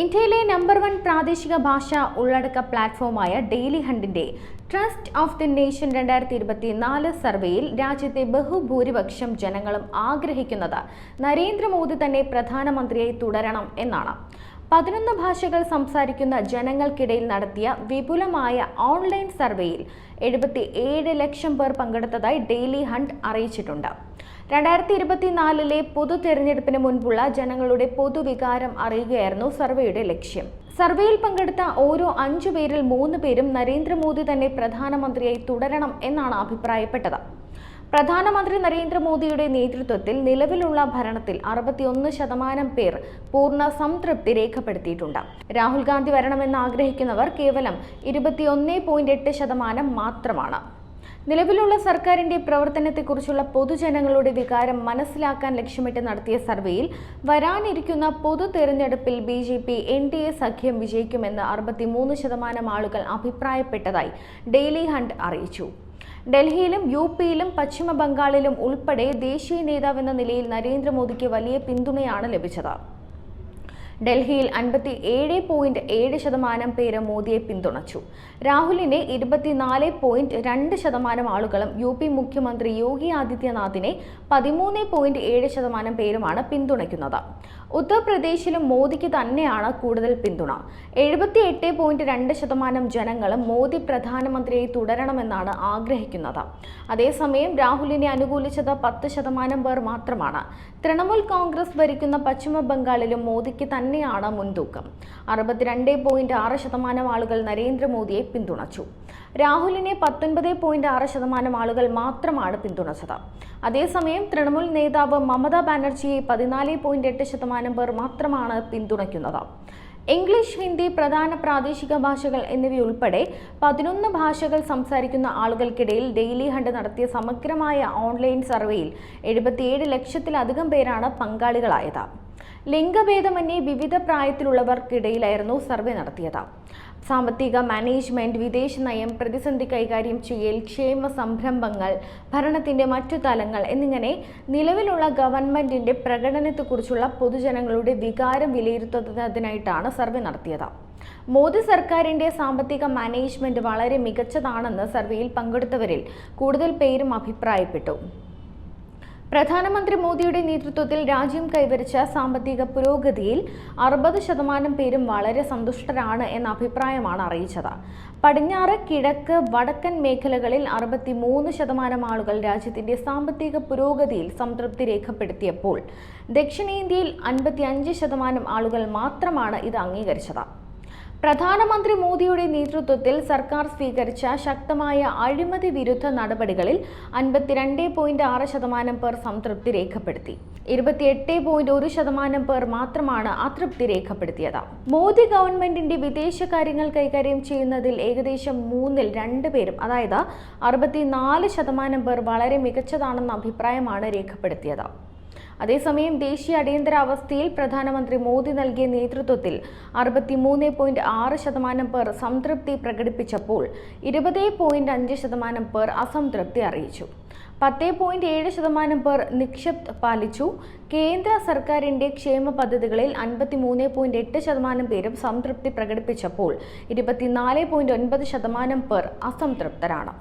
ഇന്ത്യയിലെ നമ്പർ 1 പ്രാദേശിക ഭാഷാ ഉള്ളടക്ക പ്ലാറ്റ്ഫോമായ ഡെയിലി ഹണ്ടിന്റെ ട്രസ്റ്റ് ഓഫ് ദി നേഷൻ 2024 സർവേയിൽ രാജ്യത്തെ ബഹുഭൂരിപക്ഷം ജനങ്ങളും ആഗ്രഹിക്കുന്നത് നരേന്ദ്രമോദി തന്നെ പ്രധാനമന്ത്രിയായി തുടരണം എന്നാണ്. 11 ഭാഷകൾ സംസാരിക്കുന്ന ജനങ്ങൾക്കിടയിൽ നടത്തിയ വിപുലമായ ഓൺലൈൻ സർവേയിൽ 77 ലക്ഷം പേർ പങ്കെടുത്തതായി ഡെയിലി ഹണ്ട് അറിയിച്ചിട്ടുണ്ട്. 2024 പൊതു തെരഞ്ഞെടുപ്പിന് മുൻപുള്ള ജനങ്ങളുടെ പൊതുവികാരം അറിയുകയായിരുന്നു സർവേയുടെ ലക്ഷ്യം. സർവേയിൽ പങ്കെടുത്ത ഓരോ 5 പേരിൽ 3 പേരും നരേന്ദ്രമോദി തന്നെ പ്രധാനമന്ത്രിയായി തുടരണം എന്നാണ് അഭിപ്രായപ്പെട്ടത്. പ്രധാനമന്ത്രി നരേന്ദ്രമോദിയുടെ നേതൃത്വത്തിൽ നിലവിലുള്ള ഭരണത്തിൽ 61% പേർ പൂർണ്ണ സംതൃപ്തി രേഖപ്പെടുത്തിയിട്ടുണ്ട്. രാഹുൽ ഗാന്ധി വരണമെന്ന് ആഗ്രഹിക്കുന്നവർ കേവലം 21.8% മാത്രമാണ്. നിലവിലുള്ള സർക്കാരിന്റെ പ്രവർത്തനത്തെക്കുറിച്ചുള്ള പൊതുജനങ്ങളുടെ വികാരം മനസ്സിലാക്കാൻ ലക്ഷ്യമിട്ട് നടത്തിയ സർവേയിൽ വരാനിരിക്കുന്ന പൊതു തെരഞ്ഞെടുപ്പിൽ BJP NDA സഖ്യം വിജയിക്കുമെന്ന് 63% ആളുകൾ അഭിപ്രായപ്പെട്ടതായി ഡെയിലി ഹണ്ട് അറിയിച്ചു. ഡൽഹിയിലും UPയിലും പശ്ചിമ ബംഗാളിലും ഉൾപ്പെടെ ദേശീയ നേതാവെന്ന നിലയിൽ നരേന്ദ്രമോദിക്ക് വലിയ പിന്തുണയാണ് ലഭിച്ചത്. ഡൽഹിയിൽ 57.7% പേര് മോദിയെ പിന്തുണച്ചു. രാഹുലിനെ 24.2% ആളുകളും UP മുഖ്യമന്ത്രി യോഗി ആദിത്യനാഥിനെ 13.7% പേരുമാണ് പിന്തുണയ്ക്കുന്നത്. ഉത്തർപ്രദേശിലും മോദിക്ക് തന്നെയാണ് കൂടുതൽ പിന്തുണ. 78.2% ജനങ്ങളും മോദി പ്രധാനമന്ത്രിയായി തുടരണമെന്നാണ് ആഗ്രഹിക്കുന്നത്. അതേസമയം രാഹുലിനെ അനുകൂലിച്ചത് 10% പേർ മാത്രമാണ്. തൃണമൂൽ കോൺഗ്രസ് ഭരിക്കുന്ന പശ്ചിമ ബംഗാളിലും മോദിക്ക് തന്നെയാണ് മുൻതൂക്കം. 62.6% ആളുകൾ നരേന്ദ്രമോദിയെ പിന്തുണച്ചു. രാഹുലിനെ 19.6% ആളുകൾ മാത്രമാണ് പിന്തുണച്ചത്. അതേസമയം തൃണമൂൽ നേതാവ് മമതാ ബാനർജിയെ 14.8% പേർ മാത്രമാണ് പിന്തുണയ്ക്കുന്നത്. ഇംഗ്ലീഷ്, ഹിന്ദി, പ്രധാന പ്രാദേശിക ഭാഷകൾ എന്നിവയുൾപ്പെടെ 11 ഭാഷകൾ സംസാരിക്കുന്ന ആളുകൾക്കിടയിൽ ഡെയിലി ഹണ്ട് നടത്തിയ സമഗ്രമായ ഓൺലൈൻ സർവേയിൽ 77 ലക്ഷത്തിലധികം പേരാണ് പങ്കാളികളായത്. ലിംഗഭേദമന്യേ വിവിധ പ്രായത്തിലുള്ളവർക്കിടയിലായിരുന്നു സർവേ നടത്തിയത്. സാമ്പത്തിക മാനേജ്മെന്റ്, വിദേശ നയം, പ്രതിസന്ധി കൈകാര്യം ചെയ്യൽ, ക്ഷേമ സംരംഭങ്ങൾ, ഭരണത്തിന്റെ മറ്റു തലങ്ങൾ എന്നിങ്ങനെ നിലവിലുള്ള ഗവൺമെന്റിന്റെ പ്രകടനത്തെക്കുറിച്ചുള്ള പൊതുജനങ്ങളുടെ വികാരം വിലയിരുത്തുന്നതിനായിട്ടാണ് സർവേ നടത്തിയത്. മോദി സർക്കാരിന്റെ സാമ്പത്തിക മാനേജ്മെന്റ് വളരെ മികച്ചതാണെന്ന് സർവേയിൽ പങ്കെടുത്തവരിൽ കൂടുതൽ പേരും അഭിപ്രായപ്പെട്ടു. പ്രധാനമന്ത്രി മോദിയുടെ നേതൃത്വത്തിൽ രാജ്യം കൈവരിച്ച സാമ്പത്തിക പുരോഗതിയിൽ 60% പേരും വളരെ സന്തുഷ്ടരാണ് എന്ന അഭിപ്രായമാണ് അറിയിച്ചത്. പടിഞ്ഞാറ്, കിഴക്ക്, വടക്കൻ മേഖലകളിൽ 63% ആളുകൾ രാജ്യത്തിന്റെ സാമ്പത്തിക പുരോഗതിയിൽ സംതൃപ്തി രേഖപ്പെടുത്തിയപ്പോൾ ദക്ഷിണേന്ത്യയിൽ 55% ആളുകൾ മാത്രമാണ് ഇത് അംഗീകരിച്ചത്. പ്രധാനമന്ത്രി മോദിയുടെ നേതൃത്വത്തിൽ സർക്കാർ സ്വീകരിച്ച ശക്തമായ അഴിമതി വിരുദ്ധ നടപടികളിൽ 52.6% പേർ സംതൃപ്തി രേഖപ്പെടുത്തി. 28.1% പേർ മാത്രമാണ് അതൃപ്തി രേഖപ്പെടുത്തിയത്. മോദി ഗവൺമെന്റിന്റെ വിദേശകാര്യങ്ങൾ കൈകാര്യം ചെയ്യുന്നതിൽ ഏകദേശം 2 പേരും, അതായത് 64% പേർ വളരെ മികച്ചതാണെന്ന അഭിപ്രായമാണ് രേഖപ്പെടുത്തിയത്. അതേസമയം ദേശീയ അടിയന്തരാവസ്ഥയിൽ പ്രധാനമന്ത്രി മോദി നൽകിയ നേതൃത്വത്തിൽ 63.6% പേർ സംതൃപ്തി പ്രകടിപ്പിച്ചപ്പോൾ 20.5% പേർ അസംതൃപ്തി അറിയിച്ചു. 10.7% പേർ നിക്ഷേപ് പാലിച്ചു. കേന്ദ്ര സർക്കാരിന്റെ ക്ഷേമ പദ്ധതികളിൽ 53.8% പേരും സംതൃപ്തി പ്രകടിപ്പിച്ചപ്പോൾ 24.9% പേർ അസംതൃപ്തരാണ്.